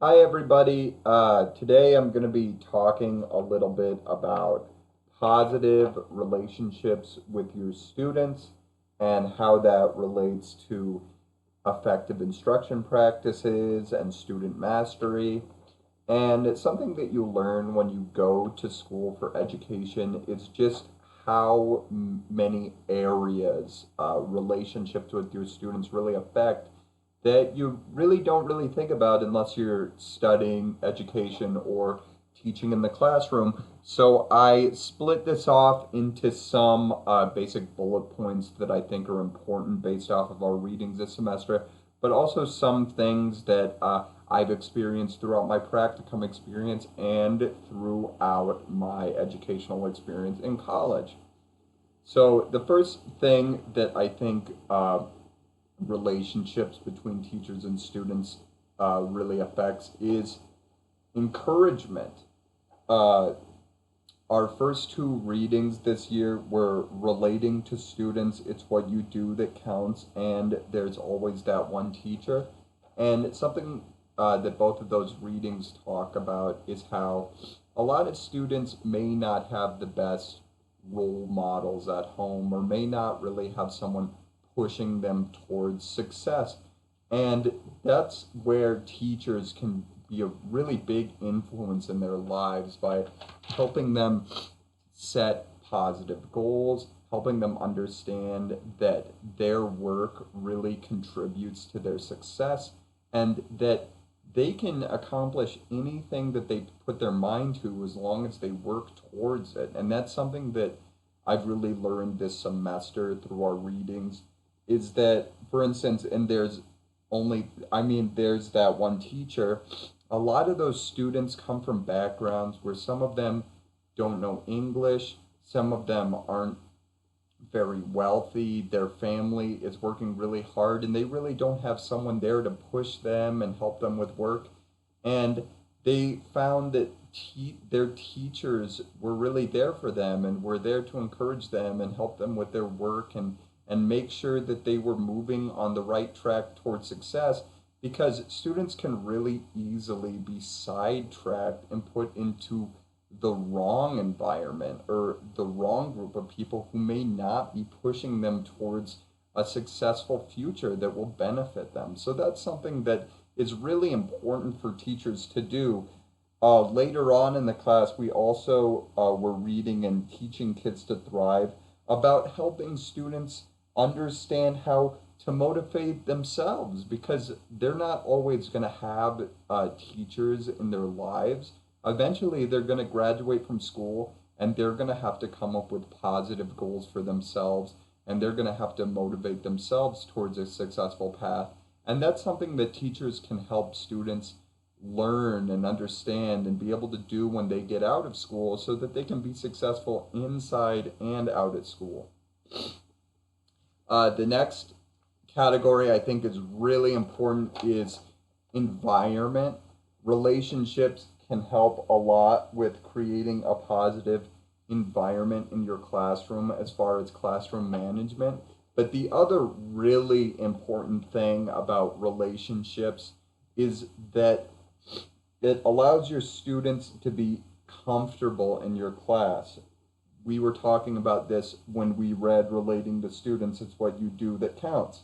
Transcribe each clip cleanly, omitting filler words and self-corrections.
Hi, everybody. Today I'm going to be talking a little bit about positive relationships with your students and how that relates to effective instruction practices and student mastery. And it's something that you learn when you go to school for education. It's just how many areas relationships with your students really affect that you really don't really think about unless you're studying education or teaching in the classroom. So I split this off into some basic bullet points that I think are important based off of our readings this semester, but also some things that I've experienced throughout my practicum experience and throughout my educational experience in college. So the first thing that I think relationships between teachers and students really affects is encouragement. Uh, our first two readings this year were relating to students. It's what you do that counts, and there's always that one teacher. And something that both of those readings talk about is how a lot of students may not have the best role models at home or may not really have someone pushing them towards success. And that's where teachers can be a really big influence in their lives by helping them set positive goals, helping them understand that their work really contributes to their success and that they can accomplish anything that they put their mind to as long as they work towards it. And that's something that I've really learned this semester through our readings is that, for instance, and there's that one teacher, a lot of those students come from backgrounds where some of them don't know English, some of them aren't very wealthy, their family is working really hard, and they really don't have someone there to push them and help them with work. And they found that their teachers were really there for them and were there to encourage them and help them with their work and make sure that they were moving on the right track towards success because students can really easily be sidetracked and put into the wrong environment or the wrong group of people who may not be pushing them towards a successful future that will benefit them. So that's something that is really important for teachers to do. Later on in the class, we also were reading and teaching kids to thrive about helping students understand how to motivate themselves because they're not always going to have teachers in their lives. Eventually, they're going to graduate from school and they're going to have to come up with positive goals for themselves and they're going to have to motivate themselves towards a successful path. And that's something that teachers can help students learn and understand and be able to do when they get out of school so that they can be successful inside and out at school. The next category I think is really important is environment. Relationships can help a lot with creating a positive environment in your classroom as far as classroom management. But the other really important thing about relationships is that it allows your students to be comfortable in your class. We were talking about this when we read relating to students. It's what you do that counts.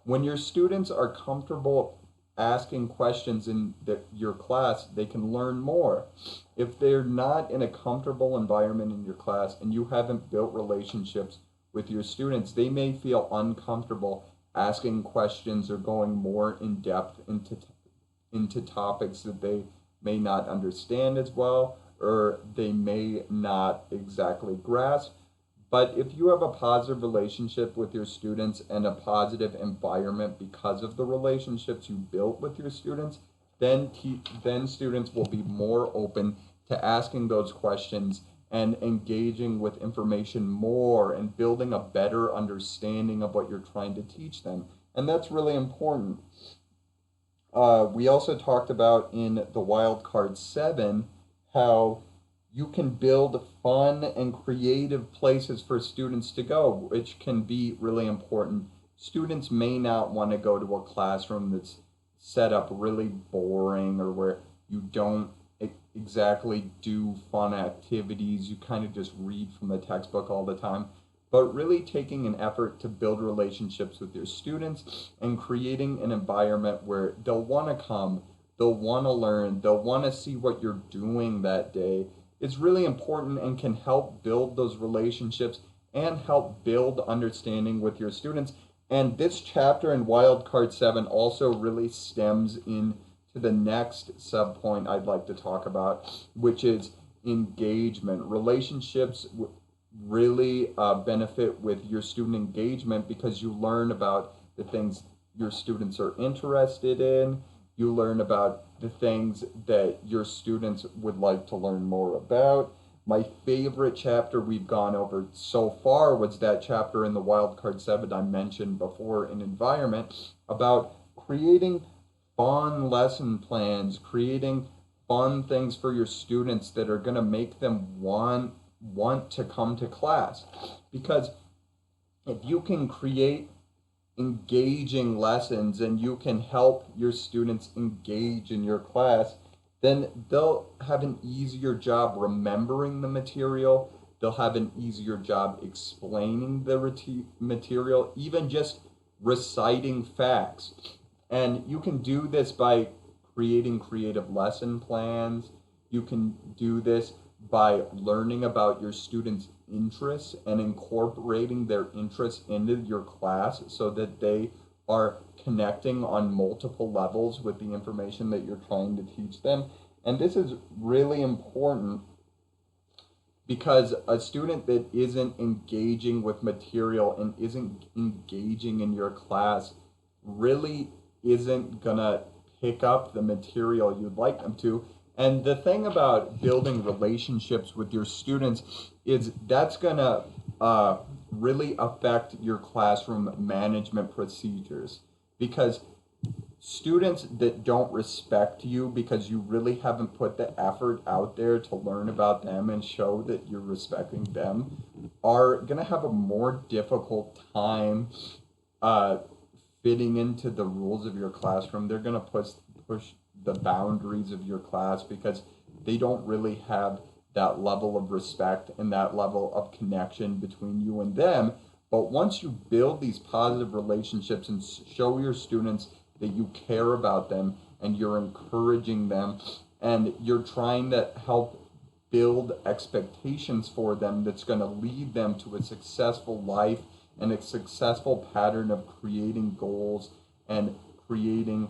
When your students are comfortable asking questions in your class, they can learn more. If they're not in a comfortable environment in your class and you haven't built relationships with your students, they may feel uncomfortable asking questions or going more in depth into topics that they may not understand as well or they may not exactly grasp. But if you have a positive relationship with your students and a positive environment because of the relationships you built with your students, then students will be more open to asking those questions and engaging with information more and building a better understanding of what you're trying to teach them. And that's really important. We also talked about in the wild card 7 how you can build fun and creative places for students to go, which can be really important. Students may not want to go to a classroom that's set up really boring, or where you don't exactly do fun activities, you kind of just read from the textbook all the time, but really taking an effort to build relationships with your students and creating an environment where they'll want to come, they'll want to learn, they'll want to see what you're doing that day. It's really important and can help build those relationships and help build understanding with your students. And this chapter in Wildcard 7 also really stems in to the next sub point I'd like to talk about, which is engagement. Relationships really benefit with your student engagement because you learn about the things your students are interested in. You learn about the things that your students would like to learn more about. My favorite chapter we've gone over so far was that chapter in the Wildcard 7 I mentioned before in environment, about creating fun lesson plans, creating fun things for your students that are going to make them want to come to class. Because if you can create engaging lessons and you can help your students engage in your class, then they'll have an easier job remembering the material. They'll have an easier job explaining the material, even just reciting facts. And you can do this by creating creative lesson plans. You can do this by learning about your students' interests and incorporating their interests into your class so that they are connecting on multiple levels with the information that you're trying to teach them. And this is really important because a student that isn't engaging with material and isn't engaging in your class really isn't gonna pick up the material you'd like them to. And the thing about building relationships with your students is that's gonna really affect your classroom management procedures, because students that don't respect you because you really haven't put the effort out there to learn about them and show that you're respecting them are gonna have a more difficult time fitting into the rules of your classroom. They're going to push the boundaries of your class because they don't really have that level of respect and that level of connection between you and them. But once you build these positive relationships and show your students that you care about them and you're encouraging them and you're trying to help build expectations for them that's going to lead them to a successful life and a successful pattern of creating goals and creating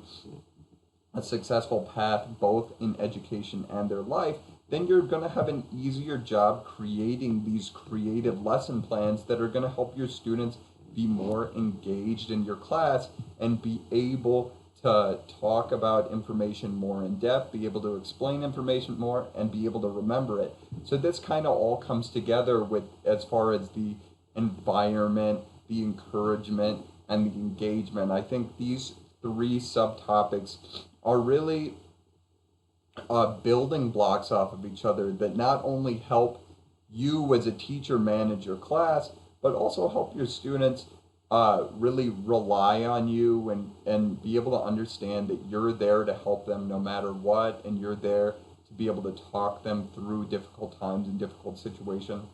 a successful path both in education and their life, then you're going to have an easier job creating these creative lesson plans that are going to help your students be more engaged in your class and be able to talk about information more in depth, be able to explain information more, and be able to remember it. So this kind of all comes together with as far as the environment, the encouragement, and the engagement. I think these three subtopics are really building blocks off of each other that not only help you as a teacher manage your class, but also help your students really rely on you and be able to understand that you're there to help them no matter what, and you're there to be able to talk them through difficult times and difficult situations,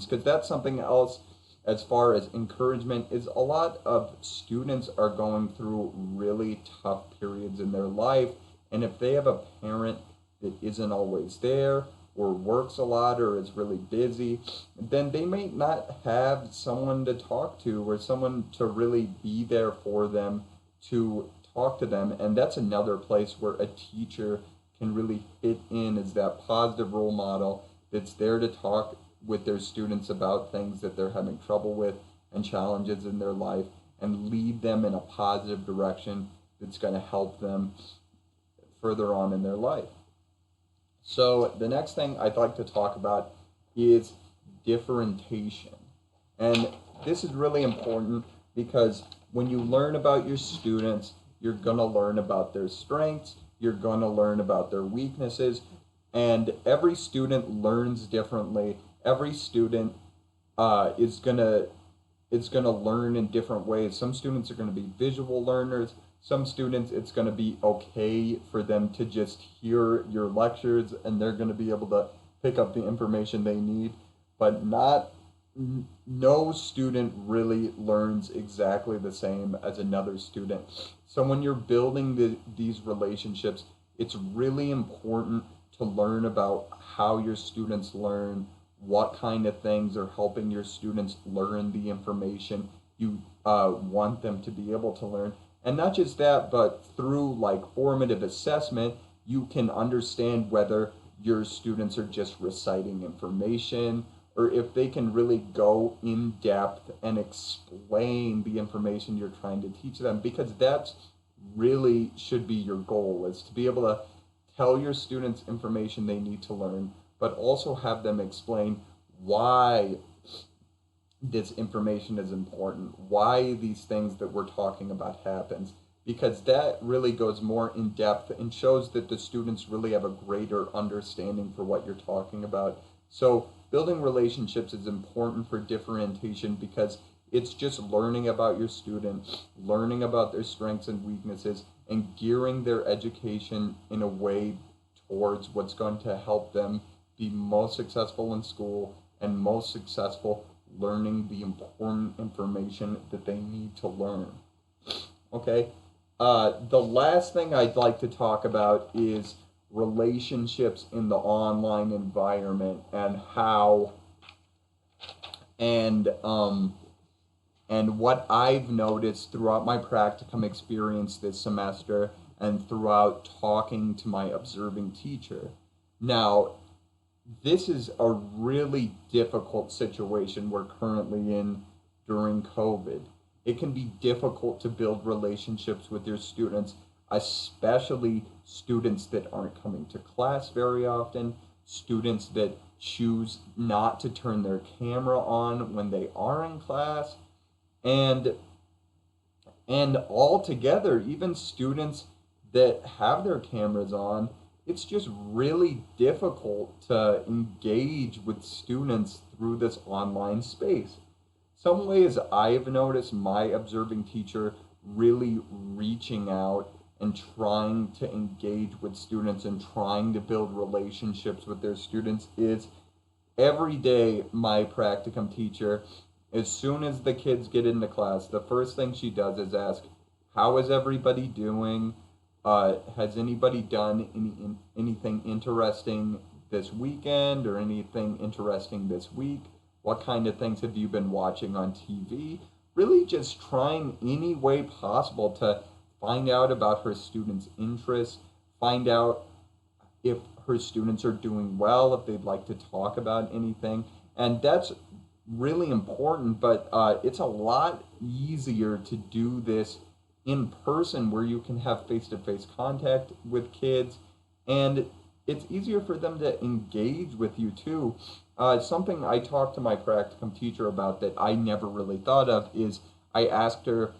because that's something else as far as encouragement is. A lot of students are going through really tough periods in their life, and if they have a parent that isn't always there or works a lot or is really busy, then they may not have someone to talk to or someone to really be there for them to talk to them. And that's another place where a teacher can really fit in as that positive role model that's there to talk with their students about things that they're having trouble with and challenges in their life and lead them in a positive direction that's going to help them further on in their life. So the next thing I'd like to talk about is differentiation. And this is really important because when you learn about your students, you're going to learn about their strengths, you're going to learn about their weaknesses, and every student learns differently. Every student is gonna learn in different ways. Some students are going to be visual learners. Some students, it's going to be okay for them to just hear your lectures and they're going to be able to pick up the information they need, but no student really learns exactly the same as another student. So when you're building these relationships, it's really important to learn about how your students learn, what kind of things are helping your students learn the information you want them to be able to learn. And not just that, but through like formative assessment, you can understand whether your students are just reciting information or if they can really go in depth and explain the information you're trying to teach them, because that's really should be your goal, is to be able to tell your students information they need to learn, but also have them explain why this information is important, why these things that we're talking about happens, because that really goes more in depth and shows that the students really have a greater understanding for what you're talking about. So building relationships is important for differentiation because it's just learning about your student, learning about their strengths and weaknesses, and gearing their education in a way towards what's going to help them be most successful in school and most successful learning the important information that they need to learn. Okay, the last thing I'd like to talk about is relationships in the online environment and how and what I've noticed throughout my practicum experience this semester and throughout talking to my observing teacher. Now, this is a really difficult situation we're currently in during COVID. It can be difficult to build relationships with your students, especially students that aren't coming to class very often, students that choose not to turn their camera on when they are in class, and altogether, even students that have their cameras on, it's just really difficult to engage with students through this online space. Some ways I've noticed my observing teacher really reaching out and trying to engage with students and trying to build relationships with their students is every day my practicum teacher, as soon as the kids get into class, the first thing she does is ask, how is everybody doing? Has anybody done anything interesting this weekend or anything interesting this week? What kind of things have you been watching on TV? Really just trying any way possible to find out about her students' interests, find out if her students are doing well, if they'd like to talk about anything. And that's really important, but it's a lot easier to do this in person where you can have face-to-face contact with kids, and it's easier for them to engage with you too. Something I talked to my practicum teacher about that I never really thought of is I asked her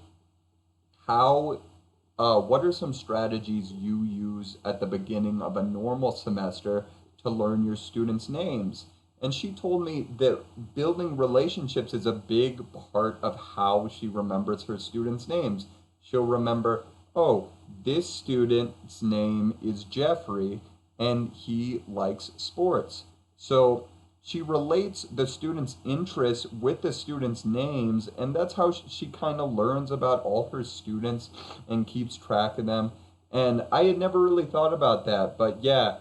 what are some strategies you use at the beginning of a normal semester to learn your students' names? And she told me that building relationships is a big part of how she remembers her students' names. She'll remember, oh, this student's name is Jeffrey and he likes sports. So she relates the student's interests with the students' names, and that's how she kind of learns about all her students and keeps track of them. And I had never really thought about that, but yeah,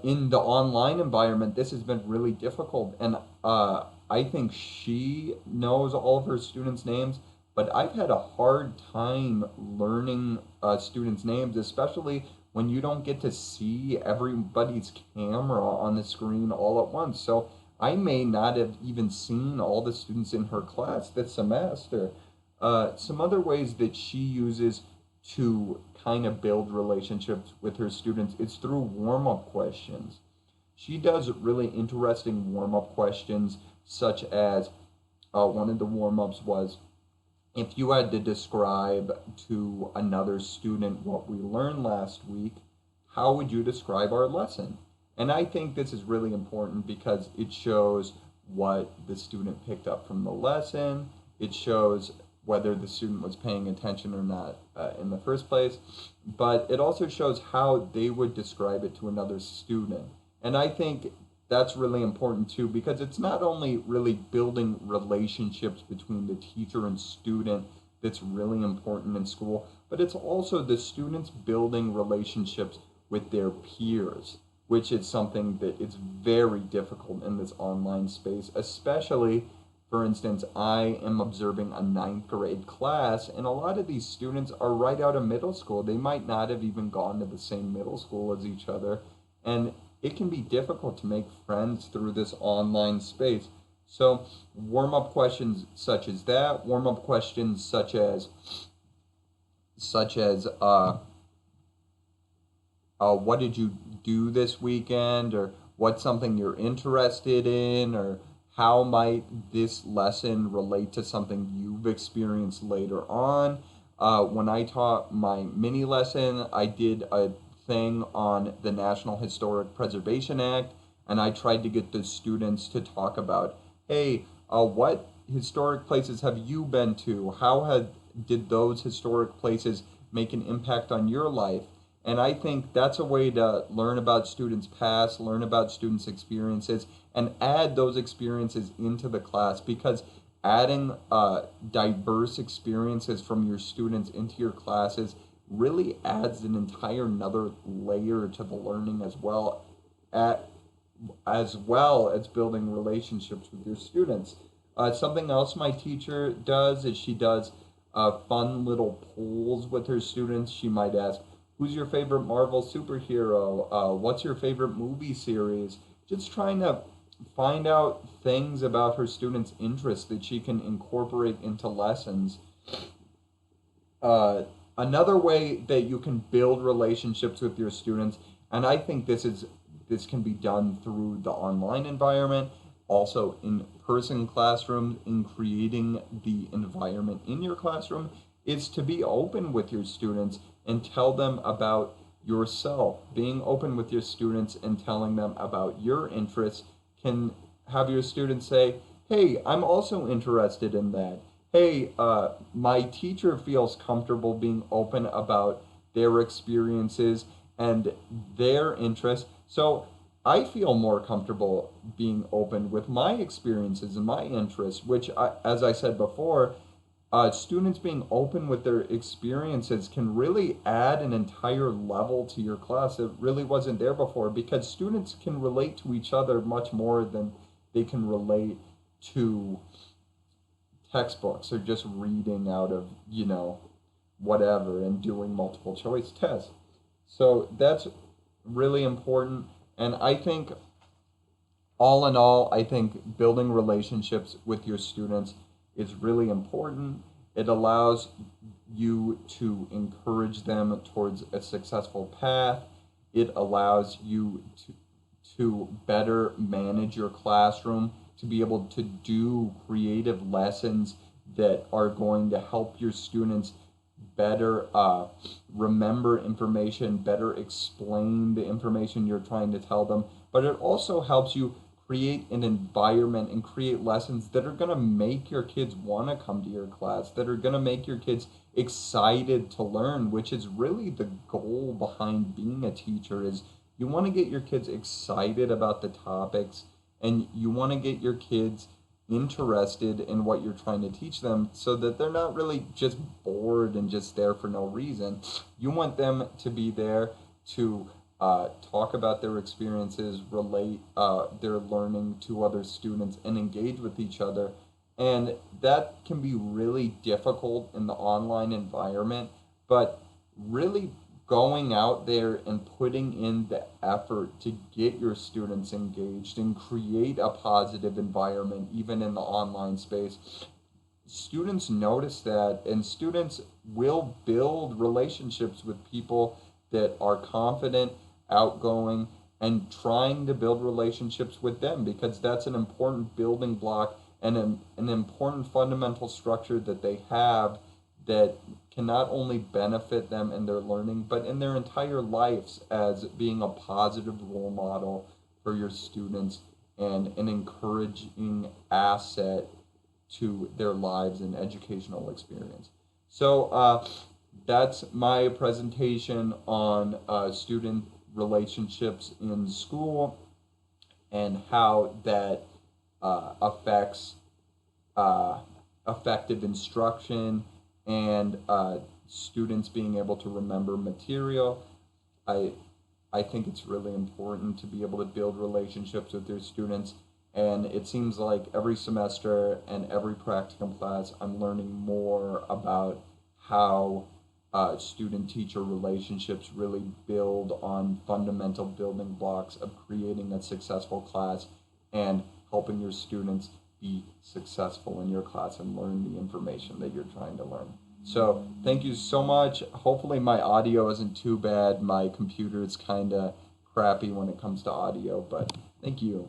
in the online environment, this has been really difficult. And I think she knows all of her students' names, but I've had a hard time learning students' names, especially when you don't get to see everybody's camera on the screen all at once. So I may not have even seen all the students in her class this semester. Some other ways that she uses to kind of build relationships with her students is through warm-up questions. She does really interesting warm-up questions, such as one of the warm-ups was, if you had to describe to another student what we learned last week, how would you describe our lesson? And I think this is really important because it shows what the student picked up from the lesson. It shows whether the student was paying attention or not in the first place, but it also shows how they would describe it to another student. And I think that's really important too, because it's not only really building relationships between the teacher and student that's really important in school, but it's also the students building relationships with their peers, which is something that it's very difficult in this online space, especially, for instance, I am observing a ninth grade class, and a lot of these students are right out of middle school. They might not have even gone to the same middle school as each other, and it can be difficult to make friends through this online space. So, warm up questions such as that, warm up questions such as what did you do this weekend, or what's something you're interested in, or how might this lesson relate to something you've experienced later on. When I taught my mini lesson, I did a thing on the National Historic Preservation Act, and I tried to get the students to talk about, hey, what historic places have you been to? Did those historic places make an impact on your life? And I think that's a way to learn about students' past, learn about students' experiences, and add those experiences into the class, because adding diverse experiences from your students into your classes really adds an entire another layer to the learning as well as building relationships with your students. Something else my teacher does is she does fun little polls with her students. She might ask, who's your favorite Marvel superhero? What's your favorite movie series? Just trying to find out things about her students' interests that she can incorporate into lessons. Another way that you can build relationships with your students, and I think this can be done through the online environment, also in person classrooms, in creating the environment in your classroom, is to be open with your students and tell them about yourself. Being open with your students and telling them about your interests can have your students say, hey, I'm also interested in that. Hey, my teacher feels comfortable being open about their experiences and their interests, so I feel more comfortable being open with my experiences and my interests, which, as I said before, students being open with their experiences can really add an entire level to your class that really wasn't there before, because students can relate to each other much more than they can relate to textbooks or just reading out of, whatever and doing multiple choice tests. So that's really important. And I think, all in all, I think building relationships with your students is really important. It allows you to encourage them towards a successful path. It allows you to better manage your classroom, to be able to do creative lessons that are going to help your students better remember information, better explain the information you're trying to tell them. But it also helps you create an environment and create lessons that are going to make your kids want to come to your class, that are going to make your kids excited to learn, which is really the goal behind being a teacher. Is you want to get your kids excited about the topics, and you want to get your kids interested in what you're trying to teach them, so that they're not really just bored and just there for no reason. You want them to be there to talk about their experiences, relate their learning to other students, and engage with each other. And that can be really difficult in the online environment, but really going out there and putting in the effort to get your students engaged and create a positive environment, even in the online space. Students notice that, and students will build relationships with people that are confident, outgoing, and trying to build relationships with them, because that's an important building block and an important fundamental structure that they have that can not only benefit them in their learning, but in their entire lives, as being a positive role model for your students and an encouraging asset to their lives and educational experience. So that's my presentation on student relationships in school and how that affects effective instruction and students being able to remember material. I I think it's really important to be able to build relationships with your students. And it seems like every semester and every practicum class, I'm learning more about how student-teacher relationships really build on fundamental building blocks of creating a successful class and helping your students be successful in your class and learn the information that you're trying to learn. So thank you so much. Hopefully my audio isn't too bad. My computer is kind of crappy when it comes to audio, but thank you.